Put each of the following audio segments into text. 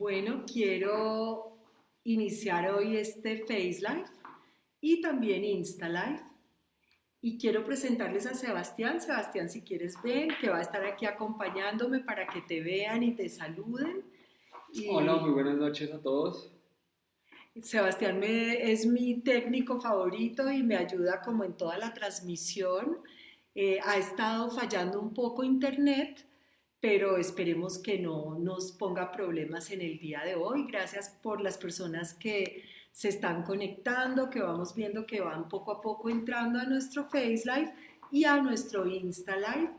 Bueno, quiero iniciar hoy este Face Live y también Insta Live. Y quiero presentarles a Sebastián. Sebastián, si quieres ven, que va a estar aquí acompañándome para que te vean y te saluden. Hola, muy Y buenas noches a todos. Sebastián es mi técnico favorito y me ayuda como en toda la transmisión. Ha estado fallando un poco internet, pero esperemos que no nos ponga problemas en el día de hoy. Gracias por las personas que se están conectando, que vamos viendo que van poco a poco entrando a nuestro Face Live y a nuestro Insta Live.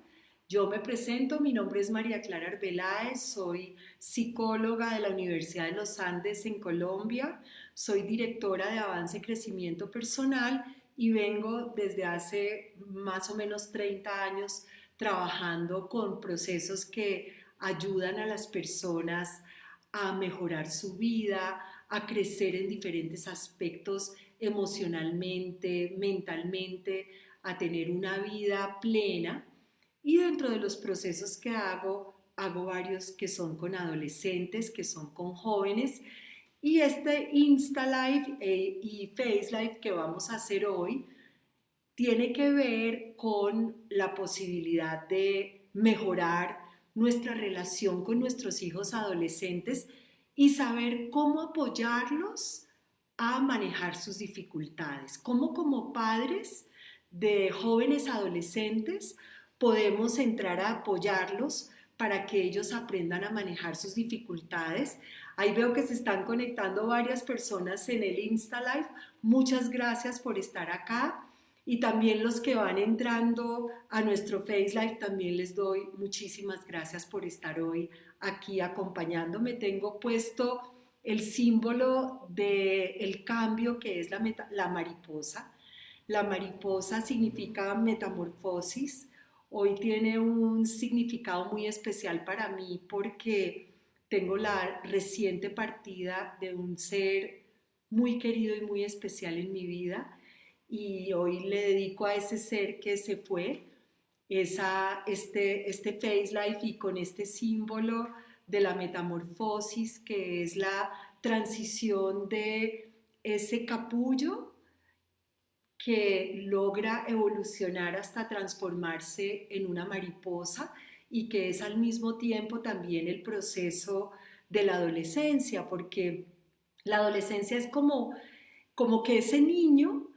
Yo me presento, mi nombre es María Clara Arbeláez, soy psicóloga de la Universidad de los Andes en Colombia, soy directora de Avance y Crecimiento Personal y vengo desde hace más o menos 30 años trabajando con procesos que ayudan a las personas a mejorar su vida, a crecer en diferentes aspectos emocionalmente, mentalmente, a tener una vida plena. Y dentro de los procesos que hago varios que son con adolescentes, que son con jóvenes. Y este Insta Live y Face Live que vamos a hacer hoy tiene que ver con la posibilidad de mejorar nuestra relación con nuestros hijos adolescentes y saber cómo apoyarlos a manejar sus dificultades, cómo como padres de jóvenes adolescentes podemos entrar a apoyarlos para que ellos aprendan a manejar sus dificultades. Ahí veo que se están conectando varias personas en el Insta Live. Muchas gracias por estar acá. Y también los que van entrando a nuestro Face Live, también les doy muchísimas gracias por estar hoy aquí acompañándome. Tengo puesto el símbolo del cambio que es la mariposa. La mariposa significa metamorfosis. Hoy tiene un significado muy especial para mí porque tengo la reciente partida de un ser muy querido y muy especial en mi vida y hoy le dedico a ese ser que se fue, este Face Life y con este símbolo de la metamorfosis que es la transición de ese capullo que logra evolucionar hasta transformarse en una mariposa y que es al mismo tiempo también el proceso de la adolescencia, porque la adolescencia es como que ese niño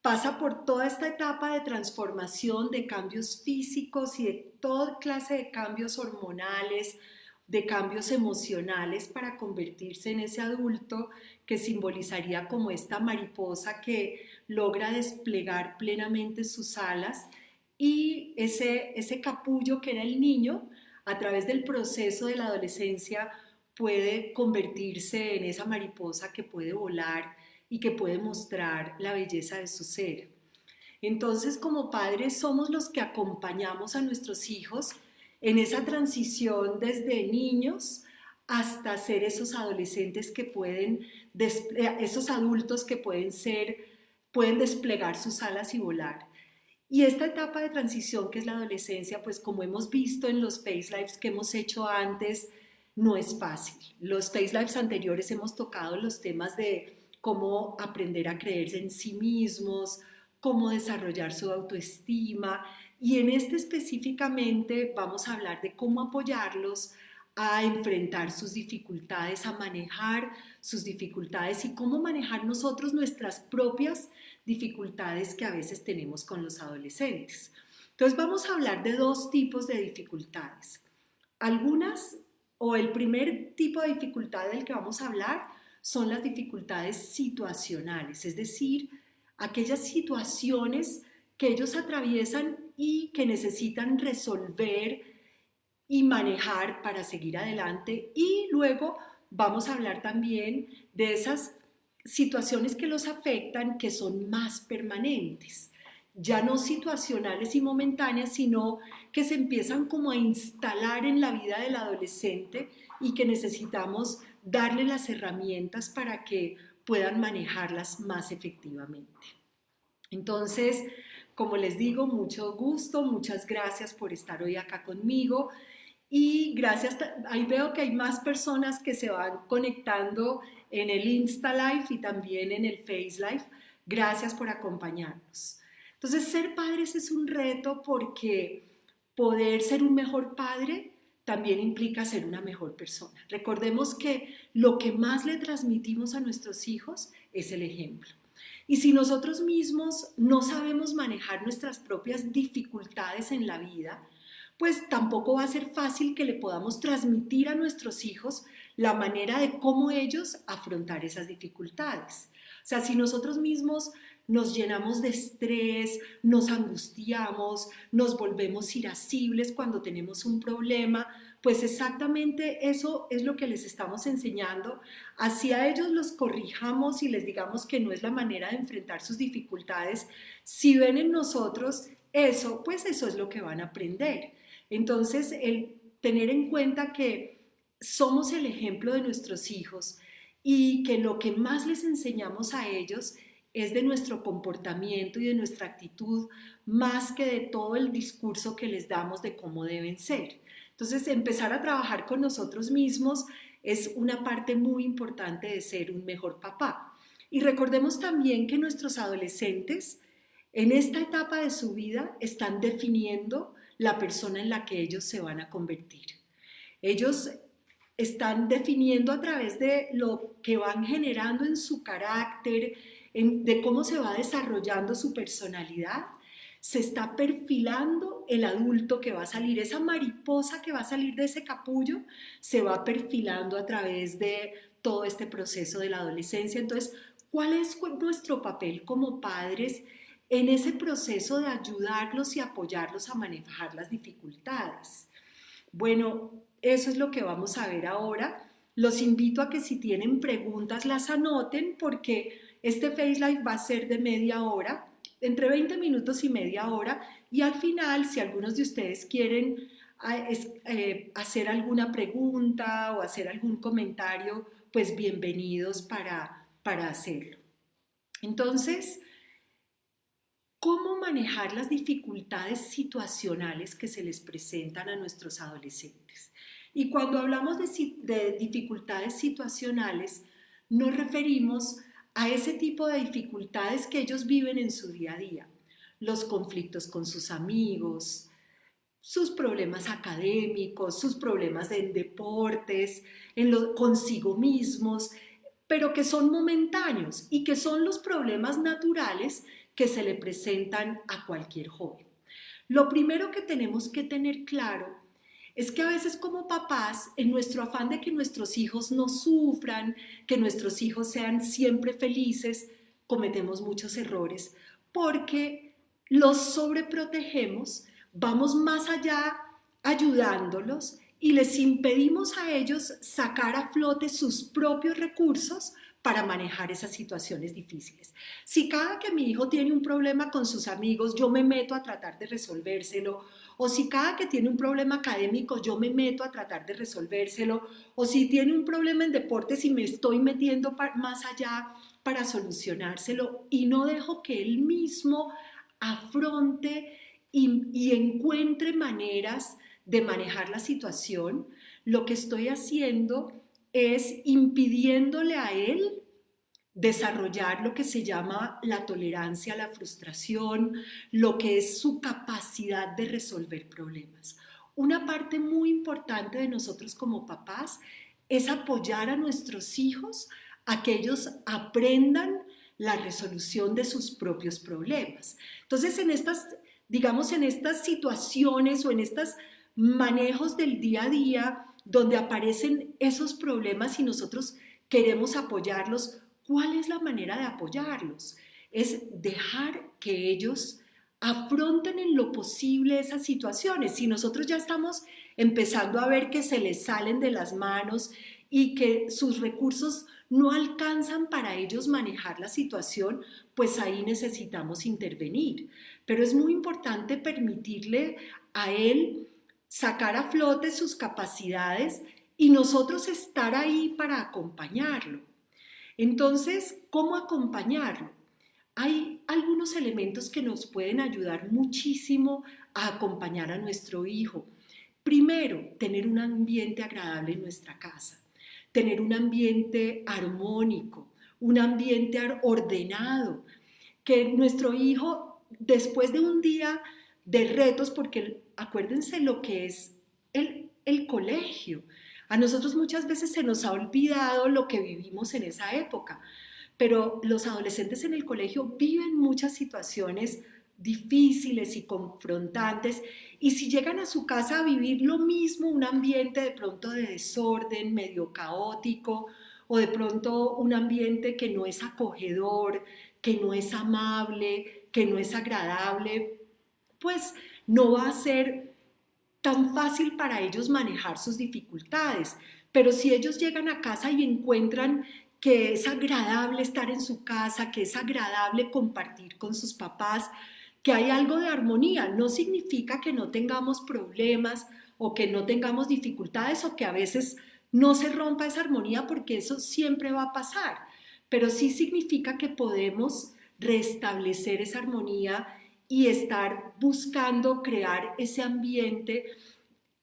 pasa por toda esta etapa de transformación, de cambios físicos y de toda clase de cambios hormonales, de cambios emocionales para convertirse en ese adulto que simbolizaría como esta mariposa que logra desplegar plenamente sus alas y ese capullo que era el niño, a través del proceso de la adolescencia, puede convertirse en esa mariposa que puede volar y que puede mostrar la belleza de su ser. Entonces, como padres, somos los que acompañamos a nuestros hijos en esa transición desde niños hasta ser esos adolescentes que pueden, esos adultos que pueden desplegar sus alas y volar. Y esta etapa de transición que es la adolescencia, pues como hemos visto en los Face Lives que hemos hecho antes, no es fácil. Los Face Lives anteriores hemos tocado los temas de cómo aprender a creerse en sí mismos, cómo desarrollar su autoestima y en este específicamente vamos a hablar de cómo apoyarlos a enfrentar sus dificultades, a manejar sus dificultades y cómo manejar nosotros nuestras propias dificultades que a veces tenemos con los adolescentes. Entonces vamos a hablar de dos tipos de dificultades. Algunas o el primer tipo de dificultad del que vamos a hablar son las dificultades situacionales, es decir, aquellas situaciones que ellos atraviesan y que necesitan resolver y manejar para seguir adelante. Y luego vamos a hablar también de esas situaciones que los afectan que son más permanentes, ya no situacionales y momentáneas, sino que se empiezan como a instalar en la vida del adolescente y que necesitamos darle las herramientas para que puedan manejarlas más efectivamente. Entonces, como les digo, mucho gusto, muchas gracias por estar hoy acá conmigo Y gracias, ahí veo que hay más personas que se van conectando en el Insta Live y también en el Face Live. Gracias por acompañarnos. Entonces, ser padres es un reto porque poder ser un mejor padre también implica ser una mejor persona. Recordemos que lo que más le transmitimos a nuestros hijos es el ejemplo. Y si nosotros mismos no sabemos manejar nuestras propias dificultades en la vida, pues tampoco va a ser fácil que le podamos transmitir a nuestros hijos la manera de cómo ellos afrontar esas dificultades. O sea, si nosotros mismos nos llenamos de estrés, nos angustiamos, nos volvemos irascibles cuando tenemos un problema, pues exactamente eso es lo que les estamos enseñando. Así a ellos los corrijamos y les digamos que no es la manera de enfrentar sus dificultades. Si ven en nosotros eso, pues eso es lo que van a aprender. Entonces, el tener en cuenta que somos el ejemplo de nuestros hijos y que lo que más les enseñamos a ellos es de nuestro comportamiento y de nuestra actitud, más que de todo el discurso que les damos de cómo deben ser. Entonces, empezar a trabajar con nosotros mismos es una parte muy importante de ser un mejor papá. Y recordemos también que nuestros adolescentes en esta etapa de su vida están definiendo la persona en la que ellos se van a convertir. Ellos están definiendo a través de lo que van generando en su carácter, de cómo se va desarrollando su personalidad, se está perfilando el adulto que va a salir, esa mariposa que va a salir de ese capullo, se va perfilando a través de todo este proceso de la adolescencia. Entonces, ¿cuál es nuestro papel como padres en ese proceso de ayudarlos y apoyarlos a manejar las dificultades? Bueno, eso es lo que vamos a ver ahora. Los invito a que si tienen preguntas las anoten porque este Face Live va a ser de media hora, entre 20 minutos y media hora, y al final, si algunos de ustedes quieren hacer alguna pregunta o hacer algún comentario, pues bienvenidos para hacerlo. Entonces, ¿cómo manejar las dificultades situacionales que se les presentan a nuestros adolescentes? Y cuando hablamos de dificultades situacionales, nos referimos a ese tipo de dificultades que ellos viven en su día a día. Los conflictos con sus amigos, sus problemas académicos, sus problemas en deportes, consigo mismos, pero que son momentáneos y que son los problemas naturales que se le presentan a cualquier joven. Lo primero que tenemos que tener claro es que a veces como papás, en nuestro afán de que nuestros hijos no sufran, que nuestros hijos sean siempre felices, cometemos muchos errores porque los sobreprotegemos, vamos más allá ayudándolos y les impedimos a ellos sacar a flote sus propios recursos para manejar esas situaciones difíciles. Si cada que mi hijo tiene un problema con sus amigos, yo me meto a tratar de resolvérselo, o si cada que tiene un problema académico, yo me meto a tratar de resolvérselo, o si tiene un problema en deportes y me estoy metiendo más allá para solucionárselo y no dejo que él mismo afronte y encuentre maneras de manejar la situación, lo que estoy haciendo es impidiéndole a él desarrollar lo que se llama la tolerancia a la frustración, lo que es su capacidad de resolver problemas. Una parte muy importante de nosotros como papás es apoyar a nuestros hijos a que ellos aprendan la resolución de sus propios problemas. Entonces, en estas situaciones o en estos manejos del día a día donde aparecen esos problemas y nosotros queremos apoyarlos, ¿cuál es la manera de apoyarlos? Es dejar que ellos afronten en lo posible esas situaciones. Si nosotros ya estamos empezando a ver que se les salen de las manos y que sus recursos no alcanzan para ellos manejar la situación, pues ahí necesitamos intervenir. Pero es muy importante permitirle a él sacar a flote sus capacidades y nosotros estar ahí para acompañarlo. Entonces, ¿cómo acompañarlo? Hay algunos elementos que nos pueden ayudar muchísimo a acompañar a nuestro hijo. Primero, tener un ambiente agradable en nuestra casa, tener un ambiente armónico, un ambiente ordenado, que nuestro hijo, después de un día de retos, porque acuérdense lo que es el colegio, a nosotros muchas veces se nos ha olvidado lo que vivimos en esa época, pero los adolescentes en el colegio viven muchas situaciones difíciles y confrontantes, y si llegan a su casa a vivir lo mismo, un ambiente de pronto de desorden, medio caótico, o de pronto un ambiente que no es acogedor, que no es amable, que no es agradable, pues no va a ser tan fácil para ellos manejar sus dificultades. Pero si ellos llegan a casa y encuentran que es agradable estar en su casa, que es agradable compartir con sus papás, que hay algo de armonía, no significa que no tengamos problemas o que no tengamos dificultades o que a veces no se rompa esa armonía, porque eso siempre va a pasar, pero sí significa que podemos restablecer esa armonía y estar buscando crear ese ambiente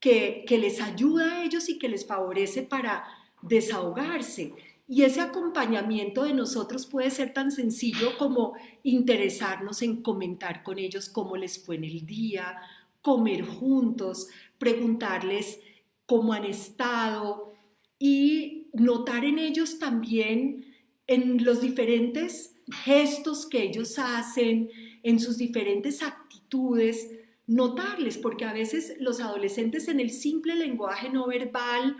que les ayuda a ellos y que les favorece para desahogarse. Y ese acompañamiento de nosotros puede ser tan sencillo como interesarnos en comentar con ellos cómo les fue en el día, comer juntos, preguntarles cómo han estado y notar en ellos también, en los diferentes gestos que ellos hacen, en sus diferentes actitudes, notarles, porque a veces los adolescentes en el simple lenguaje no verbal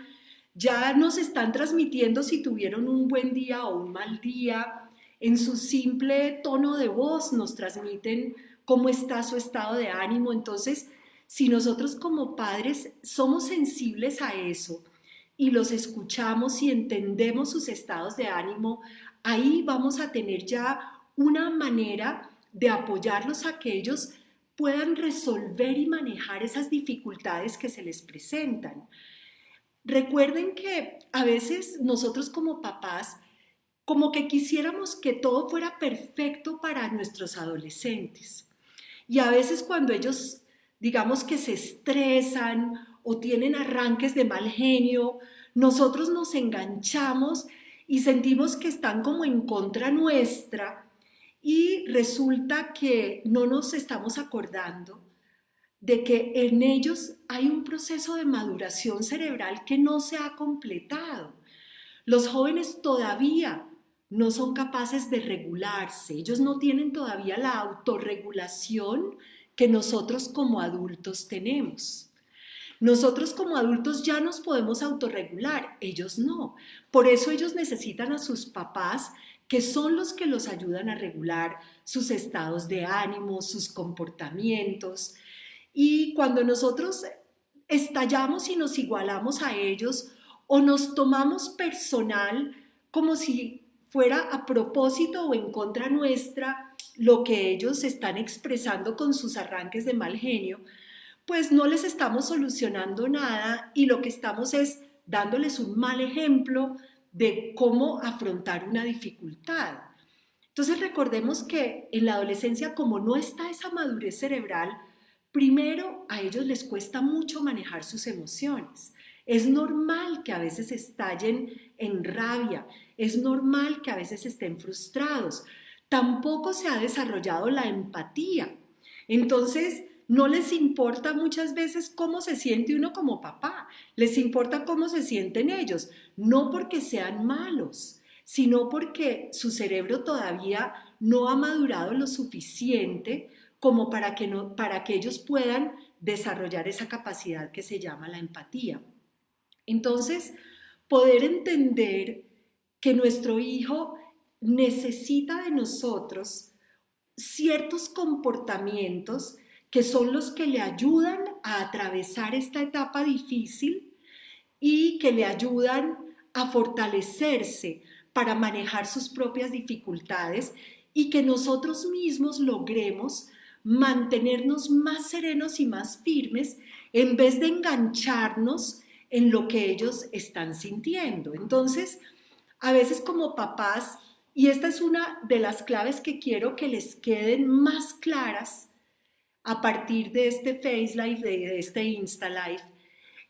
ya nos están transmitiendo si tuvieron un buen día o un mal día, en su simple tono de voz nos transmiten cómo está su estado de ánimo. Entonces, si nosotros como padres somos sensibles a eso y los escuchamos y entendemos sus estados de ánimo, ahí vamos a tener ya una manera de apoyarlos a que ellos puedan resolver y manejar esas dificultades que se les presentan. Recuerden que a veces nosotros como papás, como que quisiéramos que todo fuera perfecto para nuestros adolescentes. Y a veces cuando ellos, digamos que se estresan o tienen arranques de mal genio, nosotros nos enganchamos y sentimos que están como en contra nuestra, y resulta que no nos estamos acordando de que en ellos hay un proceso de maduración cerebral que no se ha completado. Los jóvenes todavía no son capaces de regularse, ellos no tienen todavía la autorregulación que nosotros como adultos tenemos. Nosotros como adultos ya nos podemos autorregular, ellos no. Por eso ellos necesitan a sus papás, que son los que los ayudan a regular sus estados de ánimo, sus comportamientos. Y cuando nosotros estallamos y nos igualamos a ellos, o nos tomamos personal como si fuera a propósito o en contra nuestra lo que ellos están expresando con sus arranques de mal genio, pues no les estamos solucionando nada, y lo que estamos es dándoles un mal ejemplo de cómo afrontar una dificultad. Entonces recordemos que en la adolescencia, como no está esa madurez cerebral, primero a ellos les cuesta mucho manejar sus emociones. Es normal que a veces estallen en rabia, es normal que a veces estén frustrados. Tampoco se ha desarrollado la empatía. Entonces, no les importa muchas veces cómo se siente uno como papá, les importa cómo se sienten ellos, no porque sean malos, sino porque su cerebro todavía no ha madurado lo suficiente como para que ellos puedan desarrollar esa capacidad que se llama la empatía. Entonces, poder entender que nuestro hijo necesita de nosotros ciertos comportamientos que son los que le ayudan a atravesar esta etapa difícil y que le ayudan a fortalecerse para manejar sus propias dificultades, y que nosotros mismos logremos mantenernos más serenos y más firmes en vez de engancharnos en lo que ellos están sintiendo. Entonces, a veces como papás, y esta es una de las claves que quiero que les queden más claras a partir de este Face Live, de este Insta Live,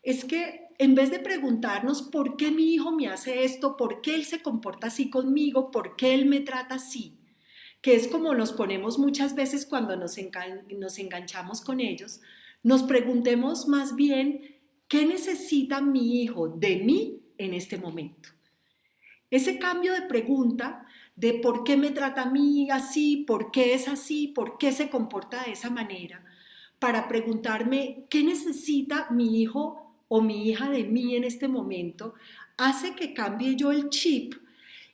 es que en vez de preguntarnos por qué mi hijo me hace esto, por qué él se comporta así conmigo, por qué él me trata así, que es como nos ponemos muchas veces cuando nos enganchamos con ellos, nos preguntemos más bien qué necesita mi hijo de mí en este momento. Ese cambio de pregunta de por qué me trata a mí así, por qué es así, por qué se comporta de esa manera, para preguntarme qué necesita mi hijo o mi hija de mí en este momento, hace que cambie yo el chip.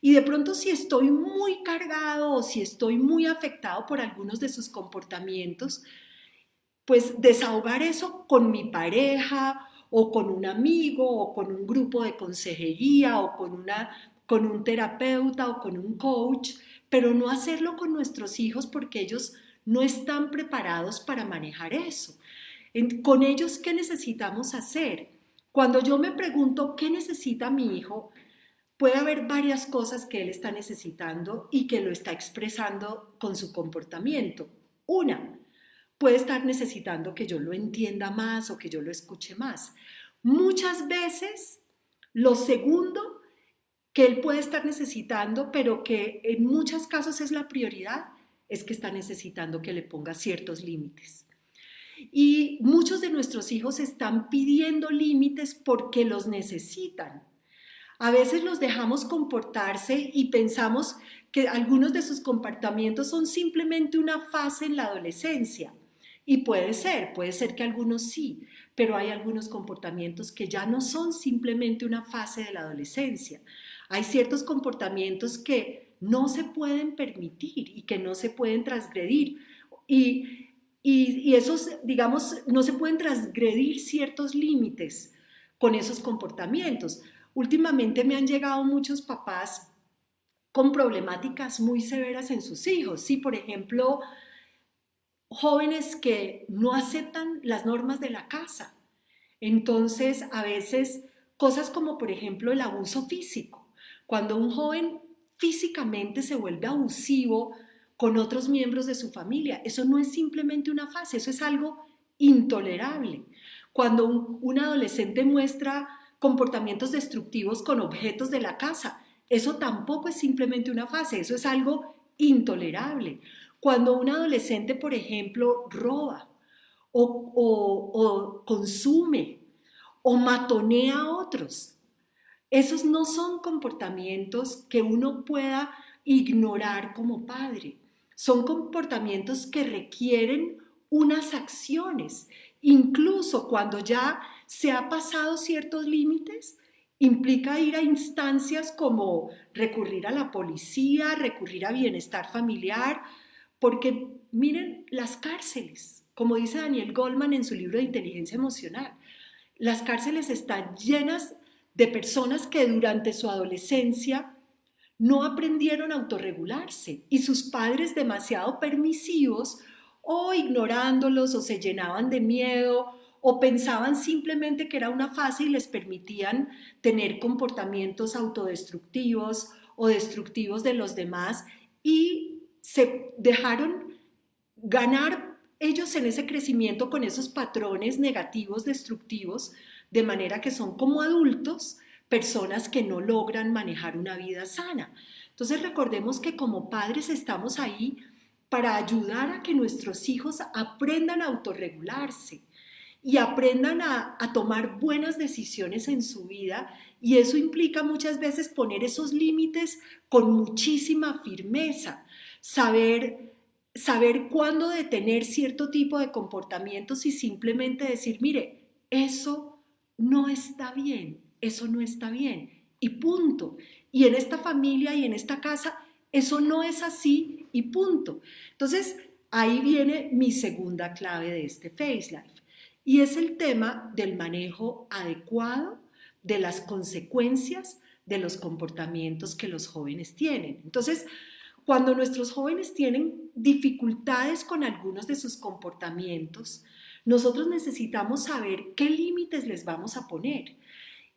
Y de pronto si estoy muy cargado o si estoy muy afectado por algunos de sus comportamientos, pues desahogar eso con mi pareja o con un amigo o con un grupo de consejería o con un terapeuta o con un coach, pero no hacerlo con nuestros hijos porque ellos no están preparados para manejar eso. Con ellos, ¿qué necesitamos hacer? Cuando yo me pregunto qué necesita mi hijo, puede haber varias cosas que él está necesitando y que lo está expresando con su comportamiento. Una, puede estar necesitando que yo lo entienda más o que yo lo escuche más. Muchas veces, lo segundo que él puede estar necesitando, pero que en muchos casos es la prioridad, es que está necesitando que le ponga ciertos límites. Y muchos de nuestros hijos están pidiendo límites porque los necesitan. A veces los dejamos comportarse y pensamos que algunos de sus comportamientos son simplemente una fase en la adolescencia. Y puede ser que algunos sí, pero hay algunos comportamientos que ya no son simplemente una fase de la adolescencia. Hay ciertos comportamientos que no se pueden permitir y que no se pueden transgredir. Y esos, digamos, no se pueden transgredir ciertos límites con esos comportamientos. Últimamente me han llegado muchos papás con problemáticas muy severas en sus hijos. Sí, por ejemplo, jóvenes que no aceptan las normas de la casa. Entonces, a veces, cosas como, por ejemplo, el abuso físico. Cuando un joven físicamente se vuelve abusivo con otros miembros de su familia, eso no es simplemente una fase, eso es algo intolerable. Cuando un adolescente muestra comportamientos destructivos con objetos de la casa, eso tampoco es simplemente una fase, eso es algo intolerable. Cuando un adolescente, por ejemplo, roba o consume o matonea a otros, esos no son comportamientos que uno pueda ignorar como padre. Son comportamientos que requieren unas acciones. Incluso cuando ya se ha pasado ciertos límites, implica ir a instancias como recurrir a la policía, recurrir a bienestar familiar, porque miren las cárceles, como dice Daniel Goleman en su libro de inteligencia emocional, las cárceles están llenas de personas que durante su adolescencia no aprendieron a autorregularse y sus padres demasiado permisivos o ignorándolos o se llenaban de miedo o pensaban simplemente que era una fase y les permitían tener comportamientos autodestructivos o destructivos de los demás y se dejaron ganar ellos en ese crecimiento con esos patrones negativos, destructivos, de manera que son como adultos, personas que no logran manejar una vida sana. Entonces recordemos que como padres estamos ahí para ayudar a que nuestros hijos aprendan a autorregularse y aprendan a tomar buenas decisiones en su vida, y eso implica muchas veces poner esos límites con muchísima firmeza, saber cuándo detener cierto tipo de comportamientos y simplemente decir, mire, eso no está bien, eso no está bien, y punto. Y en esta familia y en esta casa, eso no es así y punto. Entonces, ahí viene mi segunda clave de este Face Life, y es el tema del manejo adecuado de las consecuencias de los comportamientos que los jóvenes tienen. Entonces, cuando nuestros jóvenes tienen dificultades con algunos de sus comportamientos, nosotros necesitamos saber qué límites les vamos a poner.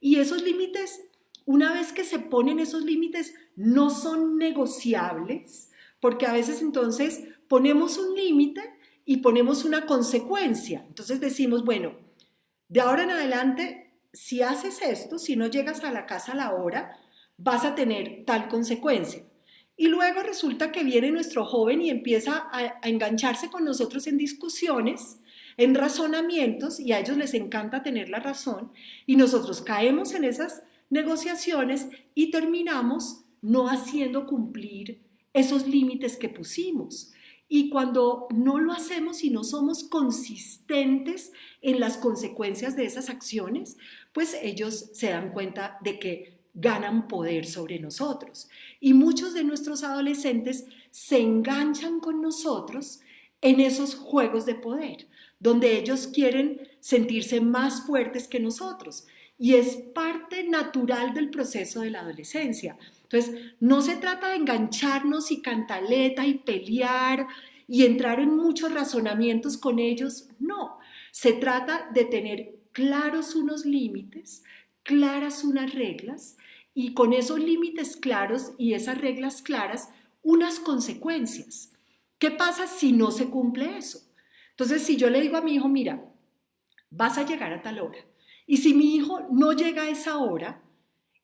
Y esos límites, una vez que se ponen esos límites, no son negociables, porque a veces entonces ponemos un límite y ponemos una consecuencia. Entonces decimos, bueno, de ahora en adelante si haces esto, si no llegas a la casa a la hora, vas a tener tal consecuencia. Y luego resulta que viene nuestro joven y empieza a engancharse con nosotros en discusiones, en razonamientos, y a ellos les encanta tener la razón, y nosotros caemos en esas negociaciones y terminamos no haciendo cumplir esos límites que pusimos. Y cuando no lo hacemos y no somos consistentes en las consecuencias de esas acciones, pues ellos se dan cuenta de que ganan poder sobre nosotros. Y muchos de nuestros adolescentes se enganchan con nosotros en esos juegos de poder, donde ellos quieren sentirse más fuertes que nosotros. Y es parte natural del proceso de la adolescencia. Entonces, no se trata de engancharnos y cantaleta y pelear y entrar en muchos razonamientos con ellos, no. Se trata de tener claros unos límites, claras unas reglas y con esos límites claros y esas reglas claras, unas consecuencias. ¿Qué pasa si no se cumple eso? Entonces, si yo le digo a mi hijo, mira, vas a llegar a tal hora, y si mi hijo no llega a esa hora,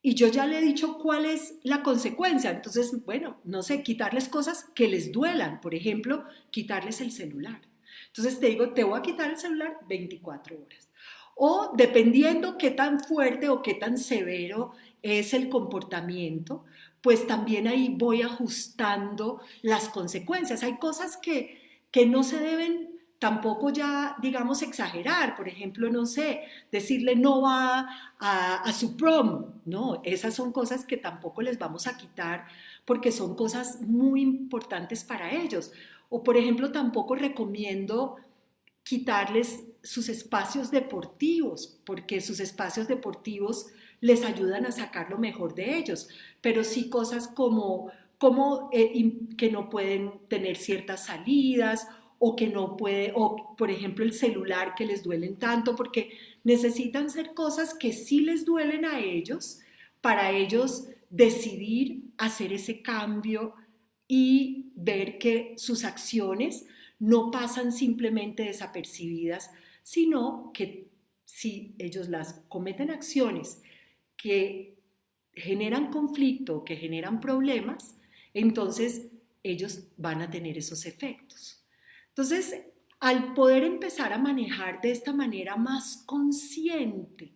y yo ya le he dicho cuál es la consecuencia, entonces, bueno, no sé, quitarles cosas que les duelan, por ejemplo, quitarles el celular. Entonces te digo, te voy a quitar el celular 24 horas. O dependiendo qué tan fuerte o qué tan severo es el comportamiento, pues también ahí voy ajustando las consecuencias. Hay cosas que no se deben tampoco ya, digamos, exagerar. Por ejemplo, no sé, decirle no va a su prom. No, esas son cosas que tampoco les vamos a quitar porque son cosas muy importantes para ellos. O, por ejemplo, tampoco recomiendo quitarles sus espacios deportivos, porque sus espacios deportivos les ayudan a sacar lo mejor de ellos, pero sí cosas como que no pueden tener ciertas salidas o que no puede, o por ejemplo el celular que les duelen tanto, porque necesitan ser cosas que sí les duelen a ellos para ellos decidir hacer ese cambio y ver que sus acciones no pasan simplemente desapercibidas, sino que si ellos las cometen acciones que generan conflicto, que generan problemas, entonces ellos van a tener esos efectos. Entonces, al poder empezar a manejar de esta manera más consciente,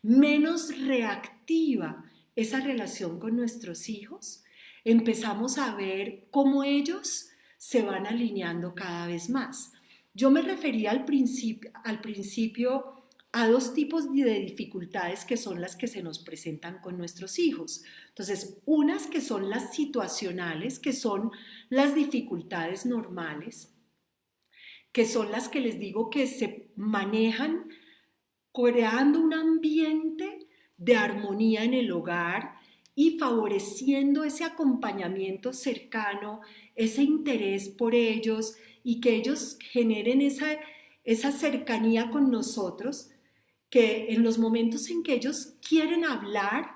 menos reactiva esa relación con nuestros hijos, empezamos a ver cómo ellos se van alineando cada vez más. Yo me refería al principio a dos tipos de dificultades que son las que se nos presentan con nuestros hijos. Entonces, unas que son las situacionales, que son las dificultades normales, que son las que les digo que se manejan creando un ambiente de armonía en el hogar y favoreciendo ese acompañamiento cercano, ese interés por ellos y que ellos generen esa cercanía con nosotros, que en los momentos en que ellos quieren hablar,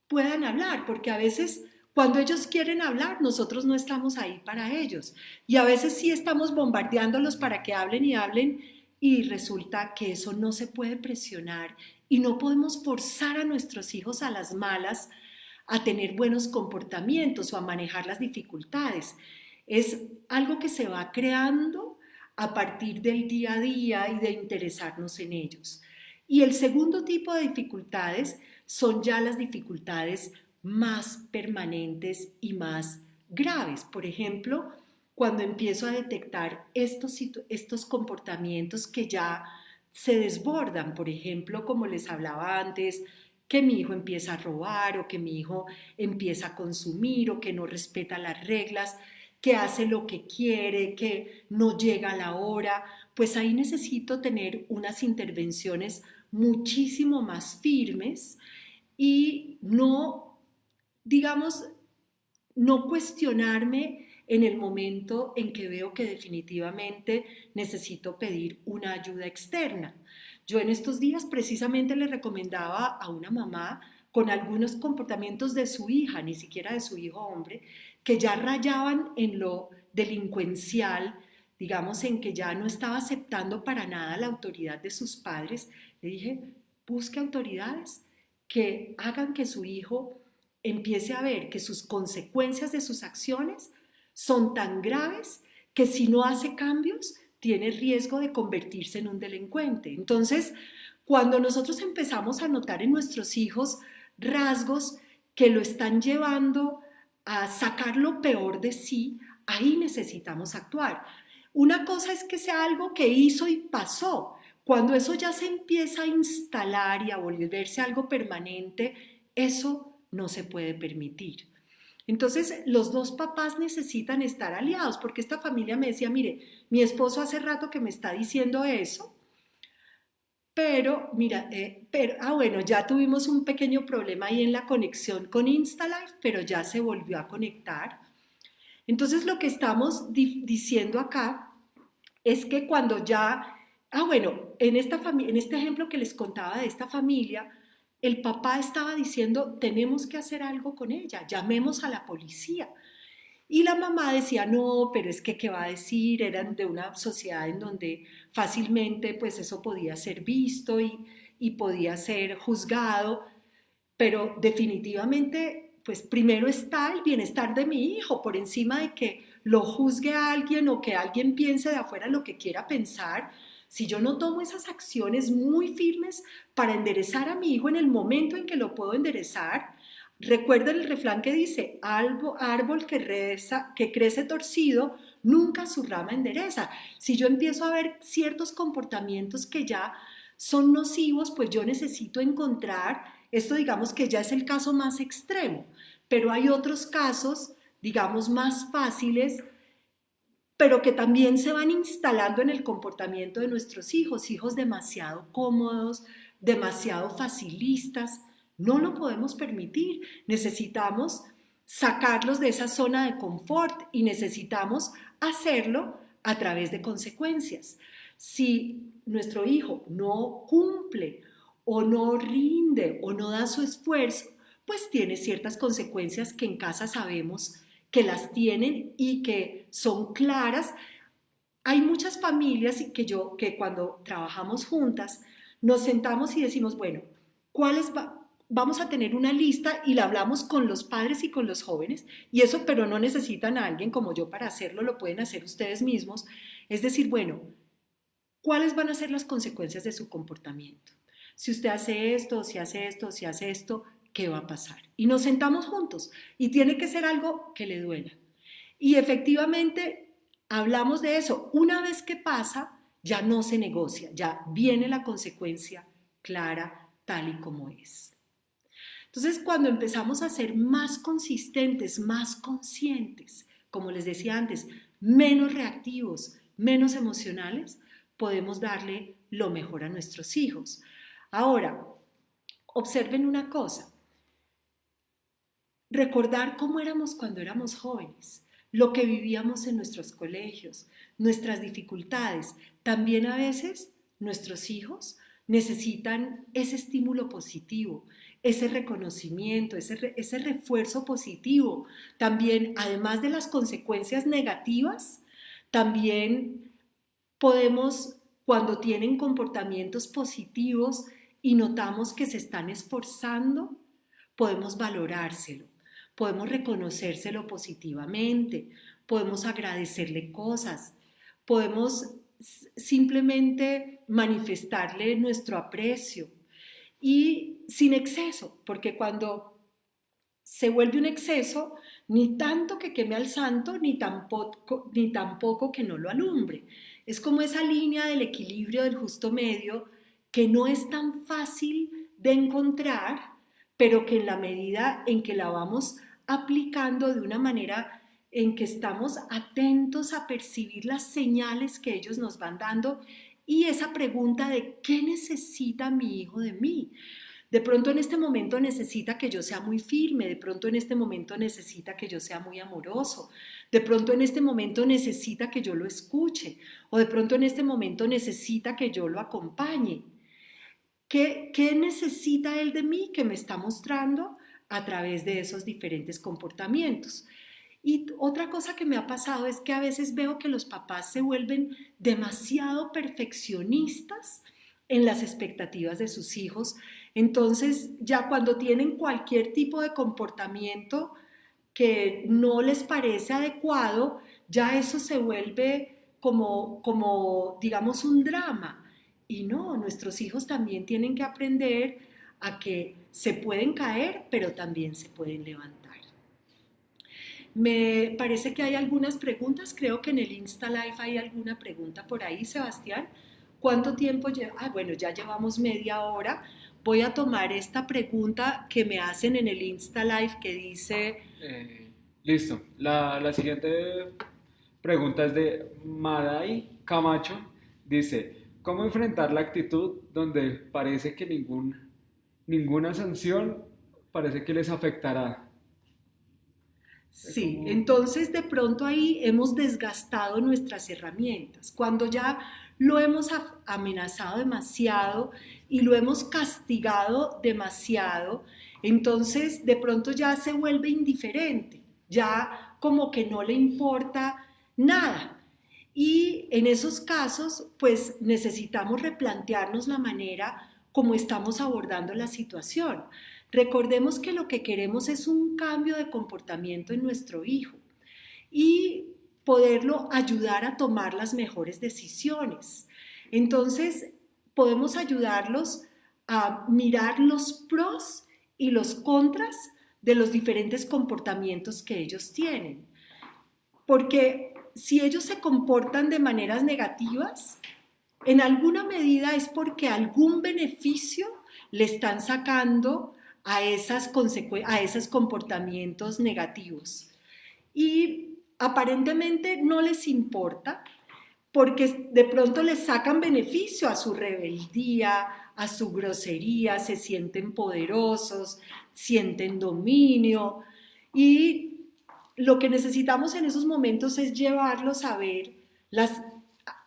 puedan hablar, porque a veces cuando ellos quieren hablar, nosotros no estamos ahí para ellos. Y a veces sí estamos bombardeándolos para que hablen y hablen y resulta que eso no se puede presionar y no podemos forzar a nuestros hijos a las malas a tener buenos comportamientos o a manejar las dificultades. Es algo que se va creando a partir del día a día y de interesarnos en ellos. Y el segundo tipo de dificultades son ya las dificultades más permanentes y más graves. Por ejemplo, cuando empiezo a detectar estos comportamientos que ya se desbordan, por ejemplo, como les hablaba antes, que mi hijo empieza a robar o que mi hijo empieza a consumir o que no respeta las reglas, que hace lo que quiere, que no llega a la hora, pues ahí necesito tener unas intervenciones muchísimo más firmes y no, digamos, no cuestionarme en el momento en que veo que definitivamente necesito pedir una ayuda externa. Yo en estos días precisamente le recomendaba a una mamá con algunos comportamientos de su hija, ni siquiera de su hijo hombre, que ya rayaban en lo delincuencial, digamos en que ya no estaba aceptando para nada la autoridad de sus padres. Le dije, busque autoridades que hagan que su hijo empiece a ver que sus consecuencias de sus acciones son tan graves que si no hace cambios, tiene riesgo de convertirse en un delincuente. Entonces, cuando nosotros empezamos a notar en nuestros hijos rasgos que lo están llevando a sacar lo peor de sí, ahí necesitamos actuar. Una cosa es que sea algo que hizo y pasó. Cuando eso ya se empieza a instalar y a volverse algo permanente, eso no se puede permitir. Entonces, los dos papás necesitan estar aliados, porque esta familia me decía, mire, mi esposo hace rato que me está diciendo eso, pero mira, bueno, ya tuvimos un pequeño problema ahí en la conexión con InstaLife, pero ya se volvió a conectar. Entonces, lo que estamos diciendo acá es que cuando ya, bueno, en este ejemplo que les contaba de esta familia, el papá estaba diciendo, tenemos que hacer algo con ella, llamemos a la policía. Y la mamá decía, no, pero es que, ¿qué va a decir? Eran de una sociedad en donde fácilmente pues eso podía ser visto y podía ser juzgado, pero definitivamente pues primero está el bienestar de mi hijo por encima de que lo juzgue a alguien o que alguien piense de afuera lo que quiera pensar. Si yo no tomo esas acciones muy firmes para enderezar a mi hijo en el momento en que lo puedo enderezar, recuerda el refrán que dice, árbol que crece torcido, nunca su rama endereza. Si yo empiezo a ver ciertos comportamientos que ya son nocivos, pues yo necesito encontrar, esto digamos que ya es el caso más extremo, pero hay otros casos, digamos, más fáciles, pero que también se van instalando en el comportamiento de nuestros hijos, hijos demasiado cómodos, demasiado facilistas. No lo podemos permitir. Necesitamos sacarlos de esa zona de confort y necesitamos hacerlo a través de consecuencias. Si nuestro hijo no cumple o no rinde o no da su esfuerzo, pues tiene ciertas consecuencias que en casa sabemos que las tienen y que son claras. Hay muchas familias que cuando trabajamos juntas nos sentamos y decimos, bueno, vamos a tener una lista y la hablamos con los padres y con los jóvenes, y eso, pero no necesitan a alguien como yo para hacerlo, lo pueden hacer ustedes mismos. Es decir, bueno, ¿cuáles van a ser las consecuencias de su comportamiento? Si usted hace esto, si hace esto, si hace esto, ¿qué va a pasar? Y nos sentamos juntos y tiene que ser algo que le duela. Y efectivamente hablamos de eso. Una vez que pasa, ya no se negocia, ya viene la consecuencia clara tal y como es. Entonces, cuando empezamos a ser más consistentes, más conscientes, como les decía antes, menos reactivos, menos emocionales, podemos darle lo mejor a nuestros hijos. Ahora, observen una cosa, recordar cómo éramos cuando éramos jóvenes, lo que vivíamos en nuestros colegios, nuestras dificultades. También a veces nuestros hijos necesitan ese estímulo positivo, ese reconocimiento, ese refuerzo positivo. También, además de las consecuencias negativas, también podemos, cuando tienen comportamientos positivos y notamos que se están esforzando, podemos valorárselo, podemos reconocérselo positivamente, podemos agradecerle cosas, podemos simplemente manifestarle nuestro aprecio y sin exceso, porque cuando se vuelve un exceso, ni tanto que queme al santo, ni tampoco que no lo alumbre. Es como esa línea del equilibrio del justo medio que no es tan fácil de encontrar, pero que en la medida en que la vamos aplicando de una manera en que estamos atentos a percibir las señales que ellos nos van dando y esa pregunta de ¿qué necesita mi hijo de mí? De pronto en este momento necesita que yo sea muy firme, de pronto en este momento necesita que yo sea muy amoroso, de pronto en este momento necesita que yo lo escuche o de pronto en este momento necesita que yo lo acompañe. ¿Qué necesita él de mí que me está mostrando a través de esos diferentes comportamientos? Y otra cosa que me ha pasado es que a veces veo que los papás se vuelven demasiado perfeccionistas en las expectativas de sus hijos. Entonces, ya cuando tienen cualquier tipo de comportamiento que no les parece adecuado, ya eso se vuelve digamos, un drama. Y no, nuestros hijos también tienen que aprender a que se pueden caer, pero también se pueden levantar. Me parece que hay algunas preguntas, creo que en el Insta Live hay alguna pregunta por ahí, Sebastián. ¿Cuánto tiempo lleva? Bueno, ya llevamos media hora. Voy a tomar esta pregunta que me hacen en el Insta Live que dice, Listo. La siguiente pregunta es de Madai Camacho. Dice, ¿cómo enfrentar la actitud donde parece que ninguna sanción parece que les afectará? sí, Como, entonces de pronto ahí hemos desgastado nuestras herramientas. Cuando ya lo hemos amenazado demasiado y lo hemos castigado demasiado, entonces de pronto ya se vuelve indiferente, ya como que no le importa nada. Y en esos casos, pues necesitamos replantearnos la manera como estamos abordando la situación. Recordemos que lo que queremos es un cambio de comportamiento en nuestro hijo y poderlo ayudar a tomar las mejores decisiones. Entonces, podemos ayudarlos a mirar los pros y los contras de los diferentes comportamientos que ellos tienen. Porque si ellos se comportan de maneras negativas, en alguna medida es porque algún beneficio le están sacando a esos comportamientos negativos. Y aparentemente no les importa porque de pronto les sacan beneficio a su rebeldía, a su grosería, se sienten poderosos, sienten dominio y lo que necesitamos en esos momentos es llevarlos a ver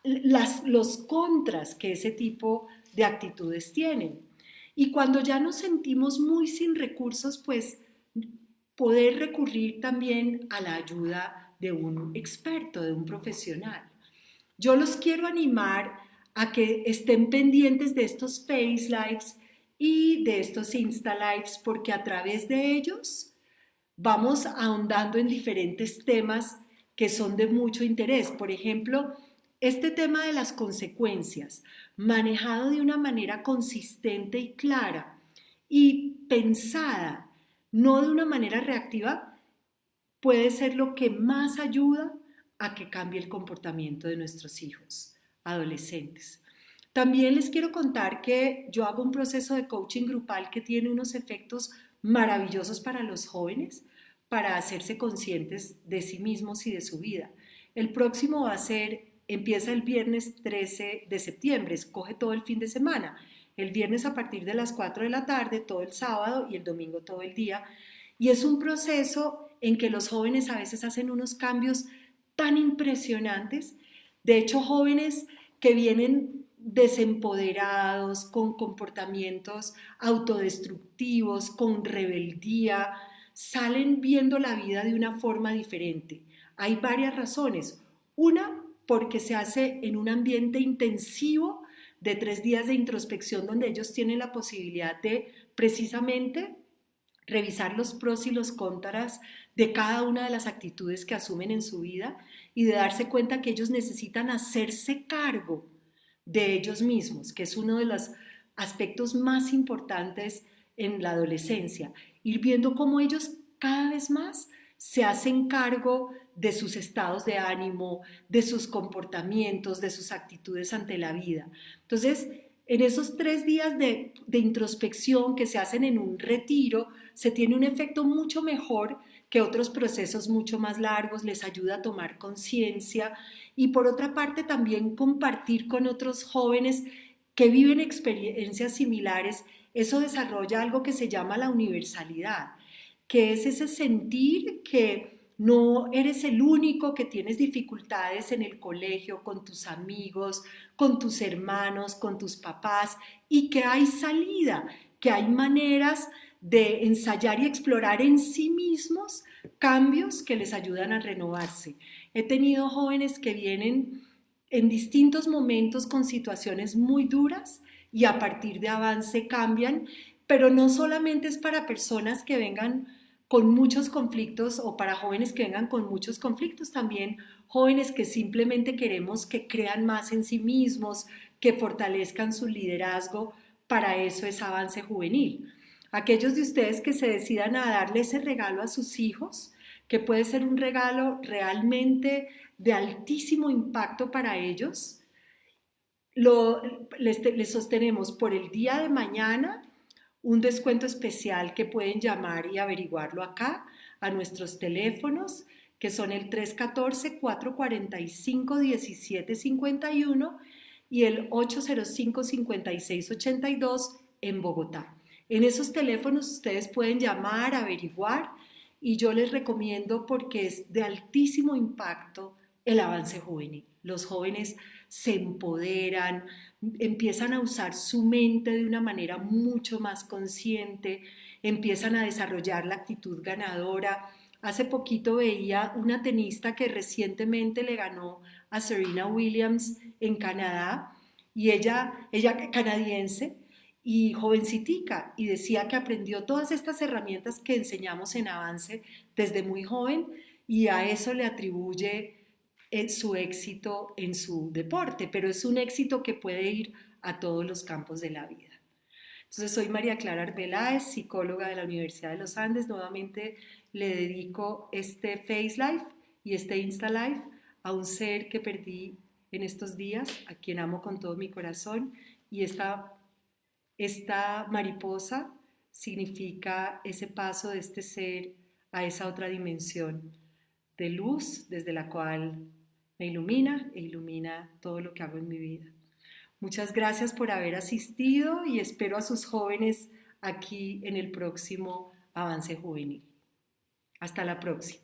los contras que ese tipo de actitudes tienen. Y cuando ya nos sentimos muy sin recursos, pues poder recurrir también a la ayuda de un experto, de un profesional. Yo los quiero animar a que estén pendientes de estos Face Lives y de estos Insta Lives porque a través de ellos vamos ahondando en diferentes temas que son de mucho interés. Por ejemplo, este tema de las consecuencias, manejado de una manera consistente y clara y pensada, no de una manera reactiva, puede ser lo que más ayuda a que cambie el comportamiento de nuestros hijos, adolescentes. También les quiero contar que yo hago un proceso de coaching grupal que tiene unos efectos maravillosos para los jóvenes, para hacerse conscientes de sí mismos y de su vida. El próximo empieza el viernes 13 de septiembre, escoge todo el fin de semana. El viernes a partir de las 4 de la tarde, todo el sábado y el domingo todo el día. Y es un proceso en que los jóvenes a veces hacen unos cambios tan impresionantes. De hecho, jóvenes que vienen desempoderados, con comportamientos autodestructivos, con rebeldía, salen viendo la vida de una forma diferente. Hay varias razones. Una, porque se hace en un ambiente intensivo de 3 días de introspección donde ellos tienen la posibilidad de precisamente revisar los pros y los contras de cada una de las actitudes que asumen en su vida y de darse cuenta que ellos necesitan hacerse cargo de ellos mismos, que es uno de los aspectos más importantes en la adolescencia. Ir viendo cómo ellos cada vez más se hacen cargo de sus estados de ánimo, de sus comportamientos, de sus actitudes ante la vida. Entonces, en esos 3 días de introspección que se hacen en un retiro, se tiene un efecto mucho mejor que otros procesos mucho más largos, les ayuda a tomar conciencia y por otra parte también compartir con otros jóvenes que viven experiencias similares. Eso desarrolla algo que se llama la universalidad, que es ese sentir que no eres el único que tienes dificultades en el colegio, con tus amigos, con tus hermanos, con tus papás y que hay salida, que hay maneras de ensayar y explorar en sí mismos cambios que les ayudan a renovarse. He tenido jóvenes que vienen en distintos momentos con situaciones muy duras y a partir de Avance cambian, pero no solamente es para personas que vengan con muchos conflictos o para jóvenes que vengan con muchos conflictos, también jóvenes que simplemente queremos que crean más en sí mismos, que fortalezcan su liderazgo, para eso es Avance Juvenil. Aquellos de ustedes que se decidan a darle ese regalo a sus hijos, que puede ser un regalo realmente de altísimo impacto para ellos, les sostenemos por el día de mañana un descuento especial que pueden llamar y averiguarlo acá a nuestros teléfonos, que son el 314-445-1751 y el 805-5682 en Bogotá. En esos teléfonos ustedes pueden llamar, averiguar, y yo les recomiendo porque es de altísimo impacto el Avance Juvenil. Los jóvenes se empoderan, empiezan a usar su mente de una manera mucho más consciente, empiezan a desarrollar la actitud ganadora. Hace poquito veía una tenista que recientemente le ganó a Serena Williams en Canadá, y ella canadiense y jovencitica, y decía que aprendió todas estas herramientas que enseñamos en Avance desde muy joven, y a eso le atribuye su éxito en su deporte, pero es un éxito que puede ir a todos los campos de la vida. Entonces soy María Clara Arbeláez, psicóloga de la Universidad de los Andes. Nuevamente le dedico este Face Life y este Insta Life a un ser que perdí en estos días, a quien amo con todo mi corazón, y esta mariposa significa ese paso de este ser a esa otra dimensión de luz desde la cual me ilumina e ilumina todo lo que hago en mi vida. Muchas gracias por haber asistido y espero a sus jóvenes aquí en el próximo Avance Juvenil. Hasta la próxima.